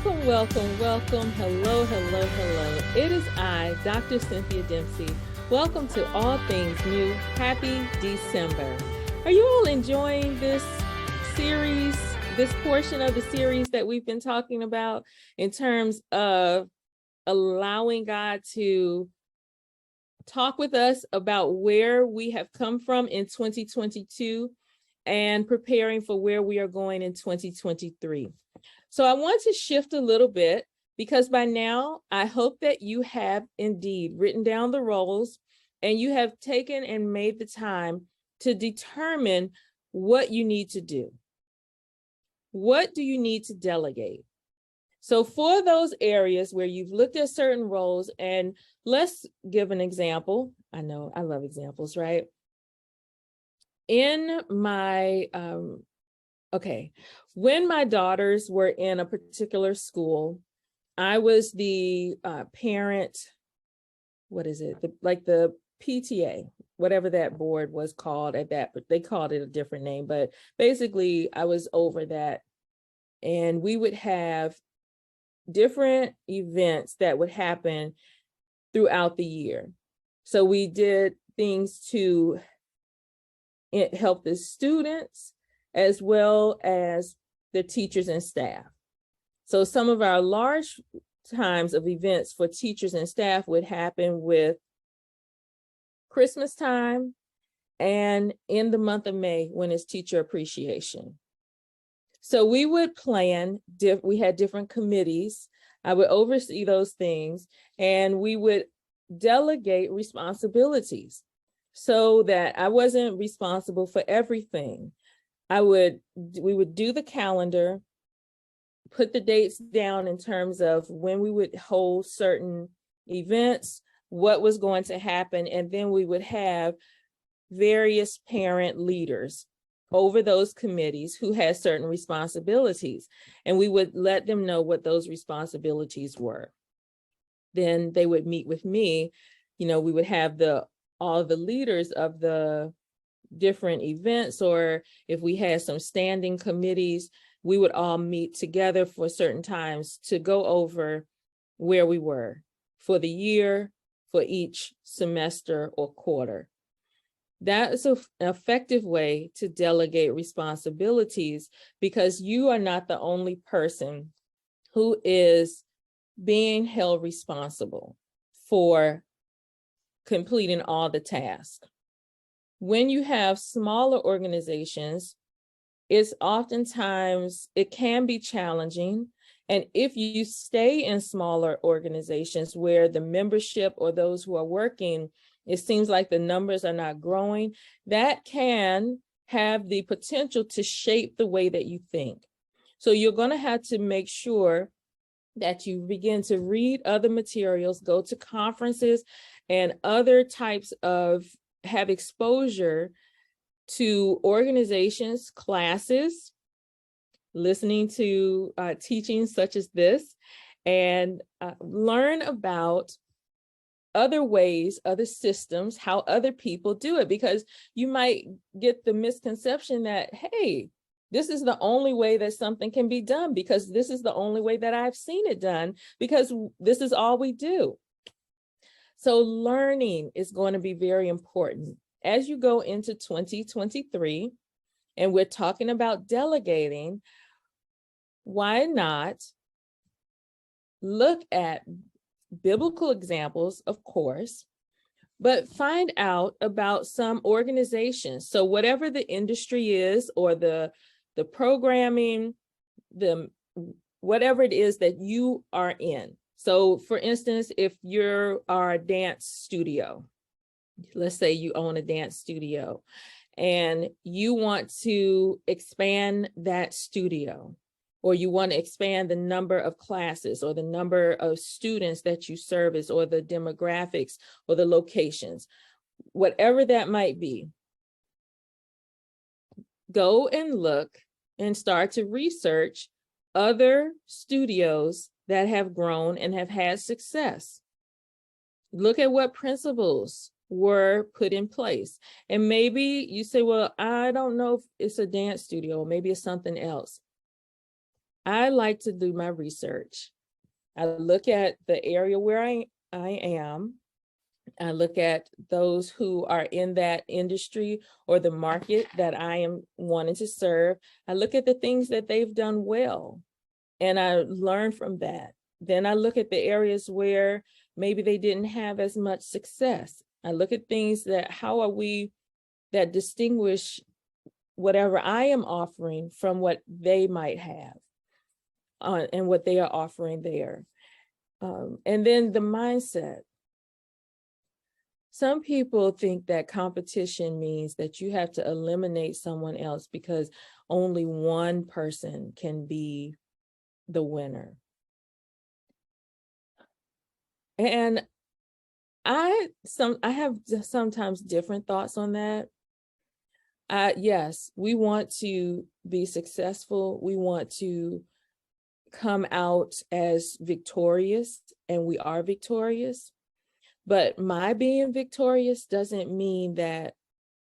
welcome. Hello. It is I, Dr. Cynthia Dempsey. Welcome to All Things New. Happy December. Are you all enjoying this series, this portion of the series that we've been talking about in terms of allowing God to talk with us about where we have come from in 2022 and preparing for where we are going in 2023. So I want to shift a little bit because by now, I hope that you have indeed written down the roles and you have taken and made the time to determine what you need to do. What do you need to delegate? So for those areas where you've looked at certain roles, and let's give an example. I know I love examples, right? In my, when my daughters were in a particular school, I was the parent, the PTA, whatever that board was called at that, but they called it a different name, but basically I was over that. And we would have different events that would happen throughout the year. So we did things to help the students as well as the teachers and staff. So some of our large times of events for teachers and staff would happen with Christmas time and in the month of May when it's teacher appreciation. So we would plan, we had different committees. I would oversee those things and we would delegate responsibilities so that I wasn't responsible for everything. We would do the calendar, put the dates down in terms of when we would hold certain events, what was going to happen, and then we would have various parent leaders over those committees who had certain responsibilities, and we would let them know what those responsibilities were. Then they would meet with me. We would have all the leaders of the different events, or if we had some standing committees, we would all meet together for certain times to go over where we were for the year, for each semester or quarter. That is an effective way to delegate responsibilities because you are not the only person who is being held responsible for completing all the tasks. When you have smaller organizations, it can be challenging. And if you stay in smaller organizations where the membership or those who are working, it seems like the numbers are not growing, that can have the potential to shape the way that you think. So you're going to have to make sure that you begin to read other materials, go to conferences and other types of have exposure to organizations, classes, listening to teachings such as this, and learn about other ways, other systems, how other people do it, because you might get the misconception that, hey, this is the only way that something can be done because this is the only way that I've seen it done because this is all we do. So learning is going to be very important as you go into 2023, and we're talking about delegating. Why not look at biblical examples, of course, but find out about some organizations. So whatever the industry is or the programming, whatever it is that you are in. So for instance, if you are a dance studio, let's say you own a dance studio and you want to expand that studio, or you want to expand the number of classes or the number of students that you service or the demographics or the locations, whatever that might be, go and look and start to research other studios that have grown and have had success. Look at what principles were put in place. And maybe you say, well, I don't know if it's a dance studio, or maybe it's something else. I like to do my research. I look at the area where I am. I look at those who are in that industry or the market that I am wanting to serve. I look at the things that they've done well, and I learn from that. Then I look at the areas where maybe they didn't have as much success. I look at things that, how are we that distinguish whatever I am offering from what they might have and what they are offering there. And then the mindset. Some people think that competition means that you have to eliminate someone else because only one person can be the winner. And I have sometimes different thoughts on that. Yes, we want to be successful. We want to come out as victorious, and we are victorious. But my being victorious doesn't mean that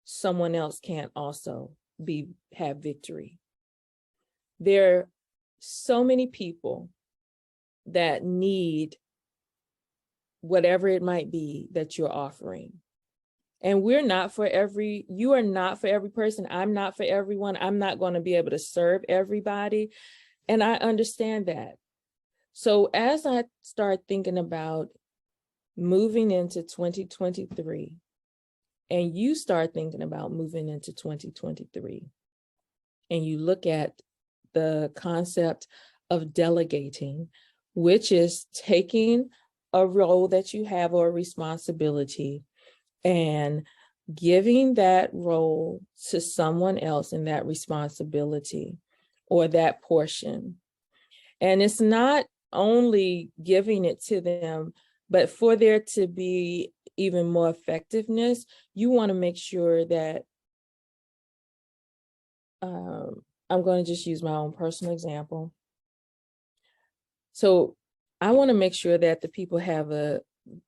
someone else can't also have victory. There are so many people that need whatever it might be that you're offering. And you are not for every person. I'm not for everyone. I'm not going to be able to serve everybody. And I understand that. So as I start thinking about moving into 2023, and you start thinking about moving into 2023, and you look at the concept of delegating, which is taking a role that you have or a responsibility and giving that role to someone else in that responsibility or that portion. And it's not only giving it to them, but for there to be even more effectiveness, you want to make sure that, I'm going to just use my own personal example. So I want to make sure that the people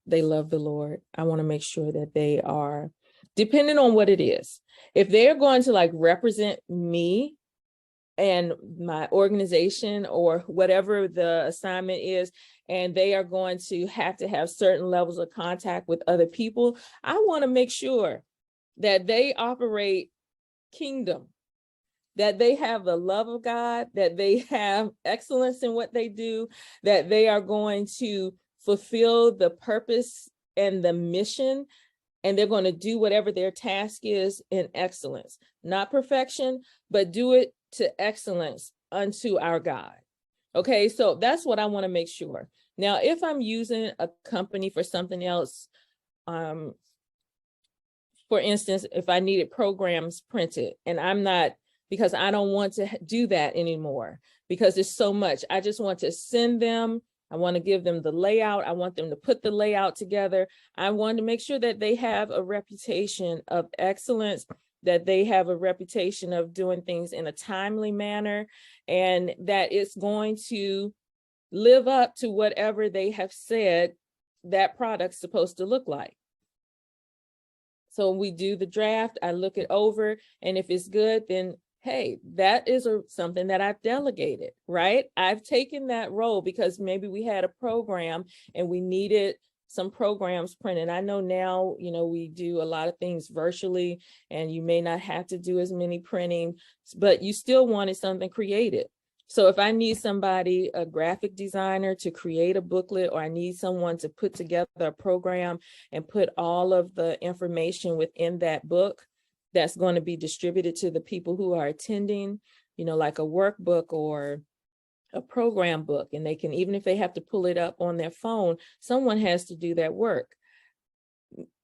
they love the Lord. I want to make sure that they are, depending on what it is, if they're going to like represent me and my organization or whatever the assignment is, and they are going to have certain levels of contact with other people, I want to make sure that they operate kingdom, that they have the love of God, that they have excellence in what they do, that they are going to fulfill the purpose and the mission, and they're going to do whatever their task is in excellence, not perfection, but do it to excellence unto our God. Okay, so that's what I want to make sure. Now, if I'm using a company for something else, for instance, if I needed programs printed, and I'm not, because I don't want to do that anymore because there's so much. I just want to send them. I want to give them the layout. I want them to put the layout together. I want to make sure that they have a reputation of excellence, that they have a reputation of doing things in a timely manner, and that it's going to live up to whatever they have said that product's supposed to look like. So we do the draft, I look it over, and if it's good, then hey, that is something that I've delegated, right? I've taken that role because maybe we had a program and we needed some programs printed. I know now, we do a lot of things virtually and you may not have to do as many printing, but you still wanted something created. So if I need somebody, a graphic designer, to create a booklet, or I need someone to put together a program and put all of the information within that book that's going to be distributed to the people who are attending, like a workbook or a program book, and they can, even if they have to pull it up on their phone, someone has to do that work.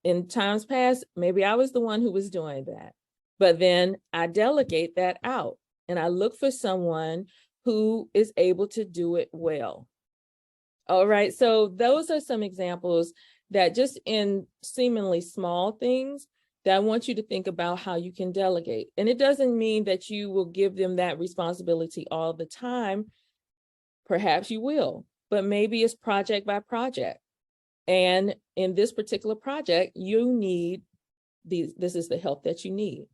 In times past, maybe I was the one who was doing that, but then I delegate that out and I look for someone who is able to do it well. All right, so those are some examples that just in seemingly small things that I want you to think about how you can delegate. And it doesn't mean that you will give them that responsibility all the time. Perhaps you will, but maybe it's project by project. And in this particular project, you need this is the help that you need.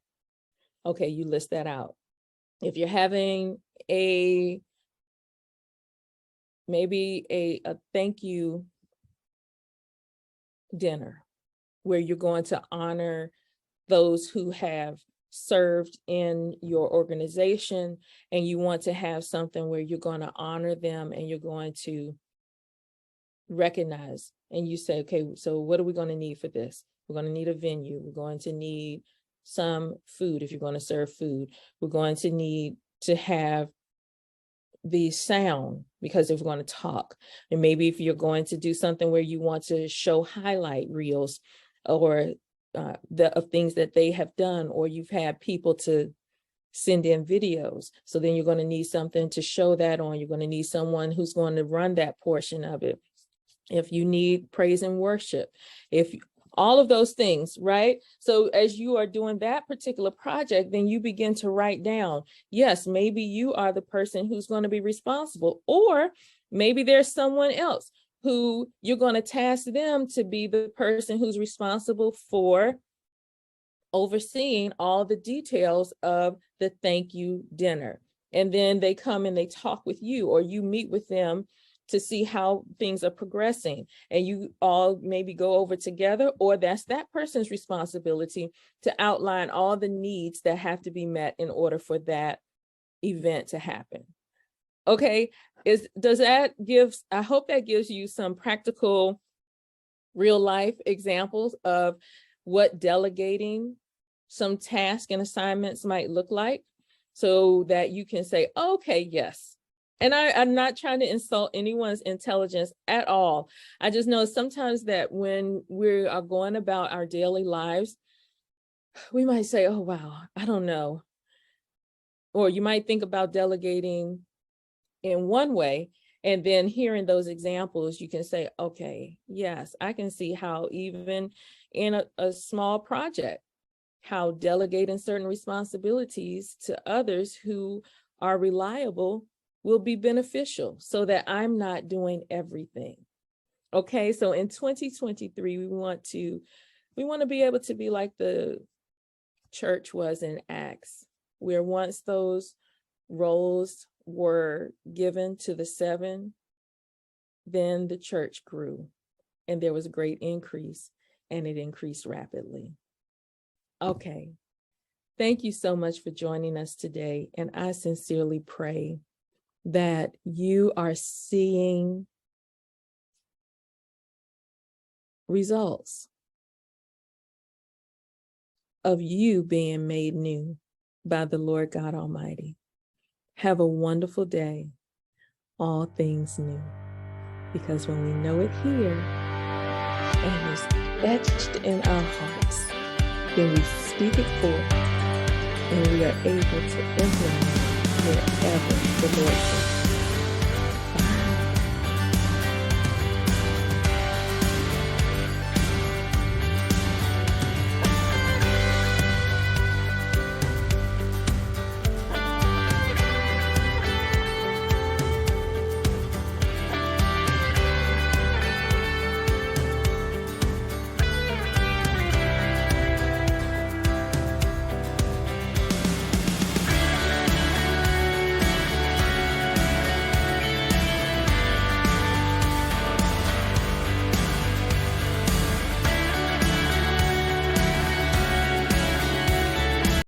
Okay, you list that out. If you're having a maybe a thank you dinner where you're going to honor those who have served in your organization, and you want to have something where you're going to honor them and you're going to recognize, and you say, okay, so what are we going to need for this? We're going to need a venue. We're going to need some food if you're going to serve food. We're going to need to have the sound because if we're going to talk, and maybe if you're going to do something where you want to show highlight reels or of things that they have done, or you've had people to send in videos. So then you're going to need something to show that on. You're going to need someone who's going to run that portion of it. If you need praise and worship, if all of those things, right? So as you are doing that particular project, then you begin to write down, yes, maybe you are the person who's going to be responsible, or maybe there's someone else who you're going to task them to be the person who's responsible for overseeing all the details of the thank you dinner. And then they come and they talk with you, or you meet with them to see how things are progressing, and you all maybe go over together, or that's that person's responsibility to outline all the needs that have to be met in order for that event to happen. Okay, I hope that gives you some practical real life examples of what delegating some tasks and assignments might look like, so that you can say, okay, yes. And I'm not trying to insult anyone's intelligence at all. I just know sometimes that when we are going about our daily lives, we might say, oh, wow, I don't know. Or you might think about delegating in one way, and then hearing those examples, you can say, okay, yes, I can see how even in a small project, how delegating certain responsibilities to others who are reliable will be beneficial, so that I'm not doing everything. Okay, so in 2023, we want to be able to be like the church was in Acts, where once those roles were given to the 7, then the church grew, and there was a great increase, and it increased rapidly. Okay, thank you so much for joining us today, and I sincerely pray that you are seeing results of you being made new by the Lord God Almighty. Have a wonderful day. All things new. Because when we know it here and it's etched in our hearts, then we speak it forth and we are able to implement it wherever the Lord says.